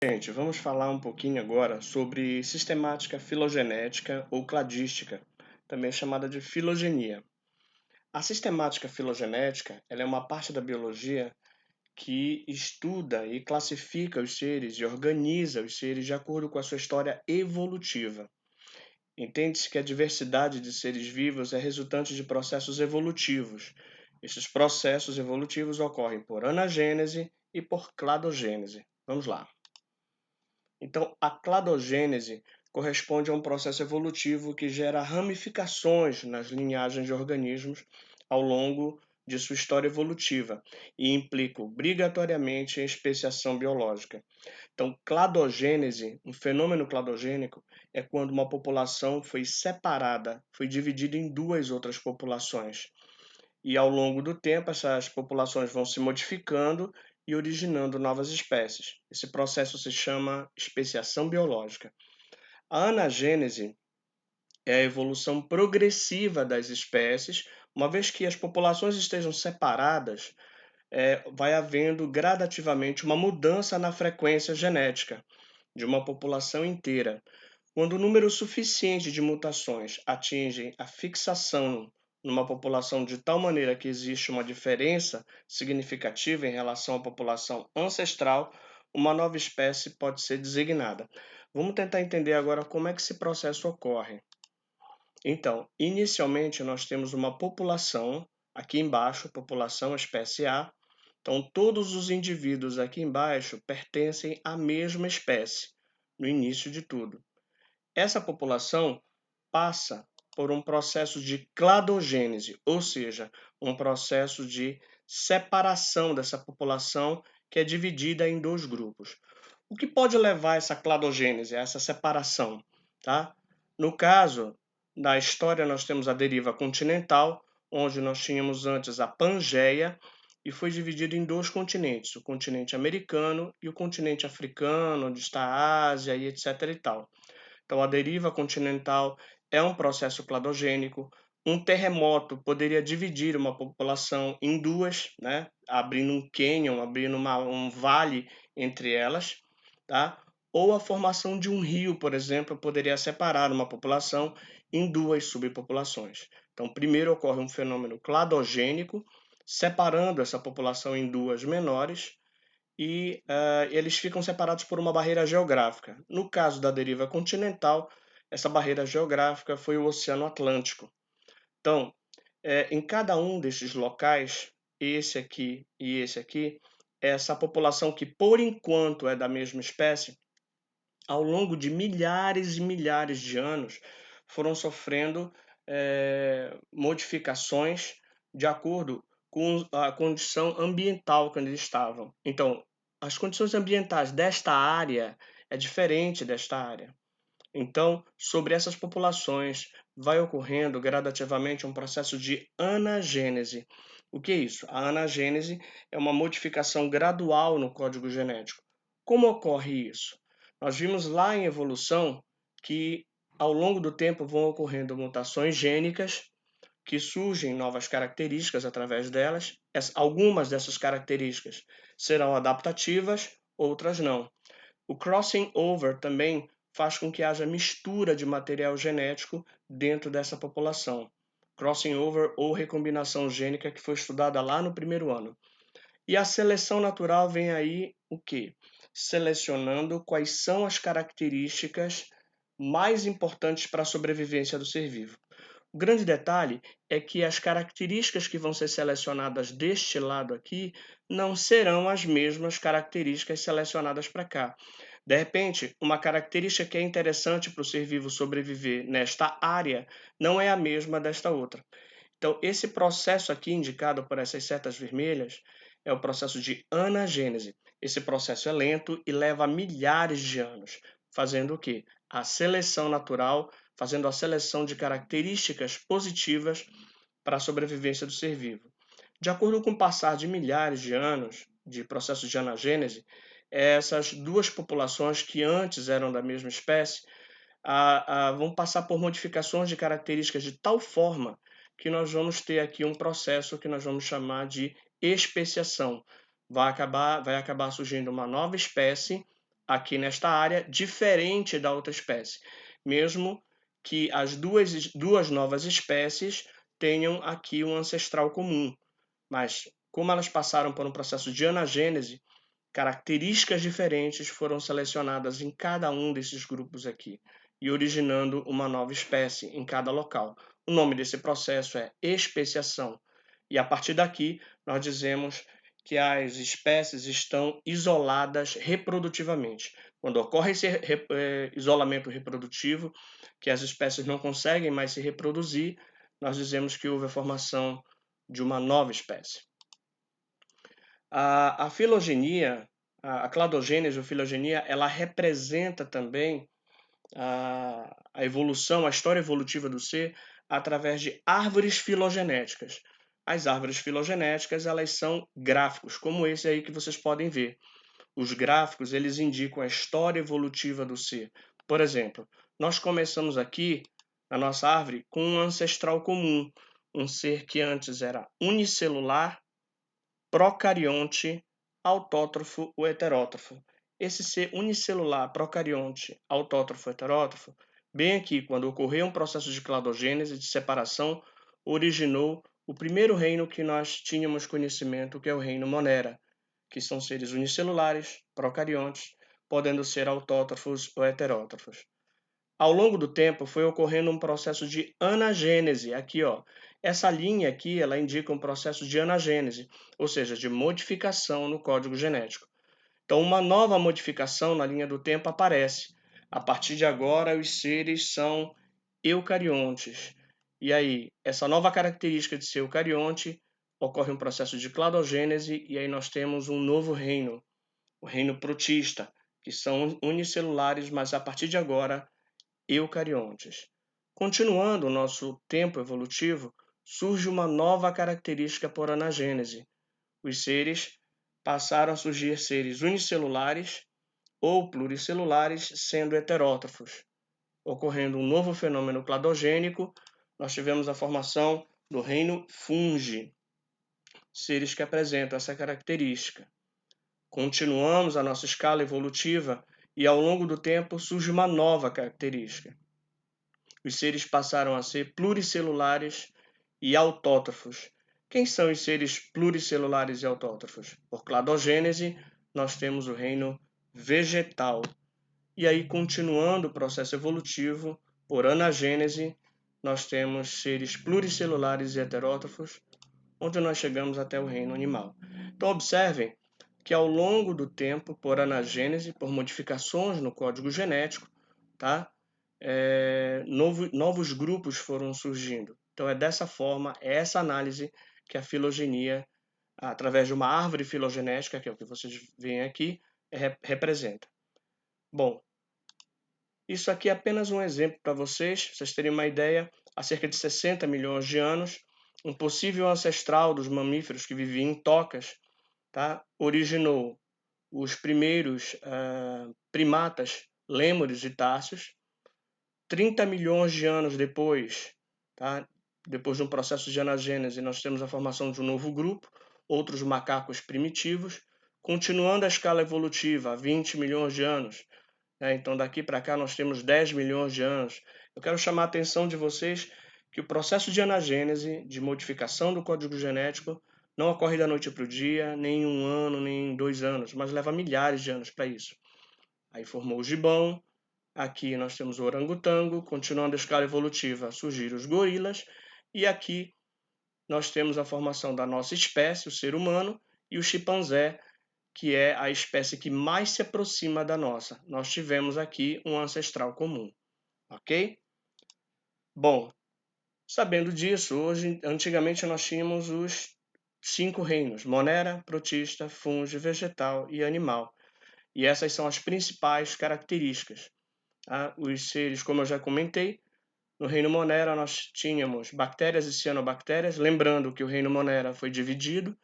Gente, vamos falar um pouquinho agora sobre sistemática filogenética ou cladística, também chamada de filogenia. A sistemática filogenética, ela é uma parte da biologia que estuda e classifica os seres e organiza os seres de acordo com a sua história evolutiva. Entende-se que a diversidade de seres vivos é resultante de processos evolutivos. Esses processos evolutivos ocorrem por anagênese e por cladogênese. Vamos lá. Então, a cladogênese corresponde a um processo evolutivo que gera ramificações nas linhagens de organismos ao longo de sua história evolutiva e implica obrigatoriamente em especiação biológica. Então, cladogênese, um fenômeno cladogênico, é quando uma população foi separada, foi dividida em duas outras populações. E ao longo do tempo, essas populações vão se modificando e originando novas espécies. Esse processo se chama especiação biológica. A anagênese é a evolução progressiva das espécies, uma vez que as populações estejam separadas, vai havendo gradativamente uma mudança na frequência genética de uma população inteira. Quando o número suficiente de mutações atingem a fixação numa população de tal maneira que existe uma diferença significativa em relação à população ancestral, uma nova espécie pode ser designada. Vamos tentar entender agora como é que esse processo ocorre. Então, inicialmente nós temos uma população, aqui embaixo, população espécie A. Então, todos os indivíduos aqui embaixo pertencem à mesma espécie, no início de tudo. Essa população passa por um processo de cladogênese, ou seja, um processo de separação dessa população que é dividida em dois grupos. O que pode levar a essa cladogênese, a essa separação? Tá? No caso da história, nós temos a deriva continental, onde nós tínhamos antes a Pangeia, e foi dividido em dois continentes, o continente americano e o continente africano, onde está a Ásia e etc. e tal. Então, a deriva continental é um processo cladogênico. Um terremoto poderia dividir uma população em duas, né? Abrindo um cânion, abrindo um vale entre elas, tá? Ou a formação de um rio, por exemplo, poderia separar uma população em duas subpopulações. Então, primeiro ocorre um fenômeno cladogênico, separando essa população em duas menores, e eles ficam separados por uma barreira geográfica. No caso da deriva continental, essa barreira geográfica foi o Oceano Atlântico. Então, em cada um desses locais, esse aqui e esse aqui, essa população que por enquanto é da mesma espécie, ao longo de milhares e milhares de anos, foram sofrendo modificações de acordo com a condição ambiental que eles estavam. Então, as condições ambientais desta área é diferente desta área. Então, sobre essas populações, vai ocorrendo gradativamente um processo de anagênese. O que é isso? A anagênese é uma modificação gradual no código genético. Como ocorre isso? Nós vimos lá em evolução que ao longo do tempo vão ocorrendo mutações gênicas que surgem novas características através delas. Algumas dessas características serão adaptativas, outras não. O crossing over também faz com que haja mistura de material genético dentro dessa população. Crossing over ou recombinação gênica que foi estudada lá no primeiro ano. E a seleção natural vem aí o quê? Selecionando quais são as características mais importantes para a sobrevivência do ser vivo. O grande detalhe é que as características que vão ser selecionadas deste lado aqui não serão as mesmas características selecionadas para cá. De repente, uma característica que é interessante para o ser vivo sobreviver nesta área não é a mesma desta outra. Então, esse processo aqui indicado por essas setas vermelhas é o processo de anagênese. Esse processo é lento e leva milhares de anos, fazendo o quê? A seleção natural, fazendo a seleção de características positivas para a sobrevivência do ser vivo. De acordo com o passar de milhares de anos de processo de anagênese, essas duas populações que antes eram da mesma espécie vão passar por modificações de características de tal forma que nós vamos ter aqui um processo que nós vamos chamar de especiação. Vai acabar surgindo uma nova espécie aqui nesta área diferente da outra espécie, mesmo que as duas novas espécies tenham aqui um ancestral comum. Mas, como elas passaram por um processo de anagênese, características diferentes foram selecionadas em cada um desses grupos aqui, e originando uma nova espécie em cada local. O nome desse processo é especiação. E a partir daqui, nós dizemos que as espécies estão isoladas reprodutivamente. Quando ocorre esse isolamento reprodutivo, que as espécies não conseguem mais se reproduzir, nós dizemos que houve a formação de uma nova espécie. A filogenia, a cladogênese ou filogenia, ela representa também a evolução, a história evolutiva do ser através de árvores filogenéticas. As árvores filogenéticas, elas são gráficos, como esse aí que vocês podem ver. Os gráficos, eles indicam a história evolutiva do ser. Por exemplo, nós começamos aqui, na nossa árvore, com um ancestral comum, um ser que antes era unicelular, procarionte, autótrofo ou heterótrofo. Esse ser unicelular, procarionte, autótrofo, heterótrofo, bem aqui, quando ocorreu um processo de cladogênese, de separação, originou o primeiro reino que nós tínhamos conhecimento, que é o reino Monera, que são seres unicelulares, procariontes, podendo ser autótrofos ou heterótrofos. Ao longo do tempo, foi ocorrendo um processo de anagênese. Aqui, ó, essa linha aqui, ela indica um processo de anagênese, ou seja, de modificação no código genético. Então, uma nova modificação na linha do tempo aparece. A partir de agora, os seres são eucariontes. E aí, essa nova característica de ser eucarionte, ocorre um processo de cladogênese e aí nós temos um novo reino, o reino protista, que são unicelulares, mas a partir de agora eucariontes. Continuando o nosso tempo evolutivo, surge uma nova característica por anagênese. Os seres passaram a surgir seres unicelulares ou pluricelulares, sendo heterótrofos. Ocorrendo um novo fenômeno cladogênico, nós tivemos a formação do reino fungi, seres que apresentam essa característica. Continuamos a nossa escala evolutiva e ao longo do tempo surge uma nova característica. Os seres passaram a ser pluricelulares e autótrofos. Quem são os seres pluricelulares e autótrofos? Por cladogênese, nós temos o reino vegetal. E aí, continuando o processo evolutivo, por anagênese, nós temos seres pluricelulares e heterótrofos, onde nós chegamos até o reino animal. Então, observem que ao longo do tempo, por anagênese, por modificações no código genético, tá? Novos grupos foram surgindo. Então, é dessa forma, é essa análise que a filogenia, através de uma árvore filogenética, que é o que vocês veem aqui, representa. Bom, isso aqui é apenas um exemplo para vocês terem uma ideia. Há cerca de 60 milhões de anos, um possível ancestral dos mamíferos que viviam em tocas, tá? Originou os primeiros primatas lêmures e társios. 30 milhões de anos depois, tá? Depois de um processo de anagênese, nós temos a formação de um novo grupo, outros macacos primitivos, continuando a escala evolutiva, 20 milhões de anos. Então, daqui para cá, nós temos 10 milhões de anos. Eu quero chamar a atenção de vocês que o processo de anagênese, de modificação do código genético, não ocorre da noite para o dia, nem em 1 ano, nem em 2 anos, mas leva milhares de anos para isso. Aí formou o gibão, aqui nós temos o orangotango, continuando a escala evolutiva, surgiram os gorilas, e aqui nós temos a formação da nossa espécie, o ser humano, e o chimpanzé, que é a espécie que mais se aproxima da nossa. Nós tivemos aqui um ancestral comum, ok? Bom, sabendo disso, antigamente nós tínhamos os 5 reinos: Monera, protista, fungi, vegetal e animal. E essas são as principais características. Os seres, como eu já comentei, no reino Monera nós tínhamos bactérias e cianobactérias, lembrando que o reino Monera foi dividido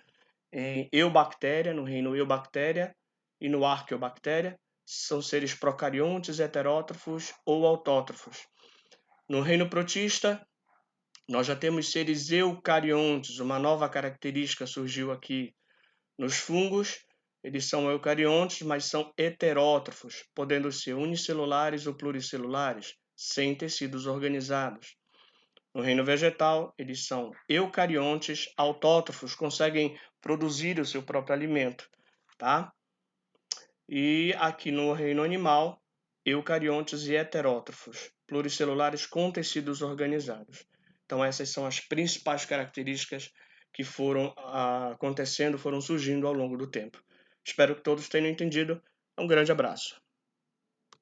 em eubactéria, no reino eubactéria, e no arqueobactéria, são seres procariontes, heterótrofos ou autótrofos. No reino protista, nós já temos seres eucariontes, uma nova característica surgiu aqui. Nos fungos, eles são eucariontes, mas são heterótrofos, podendo ser unicelulares ou pluricelulares, sem tecidos organizados. No reino vegetal, eles são eucariontes, autótrofos, conseguem produzir o seu próprio alimento, tá? E aqui no reino animal, eucariontes e heterótrofos, pluricelulares com tecidos organizados. Então essas são as principais características que foram acontecendo, foram surgindo ao longo do tempo. Espero que todos tenham entendido. Um grande abraço.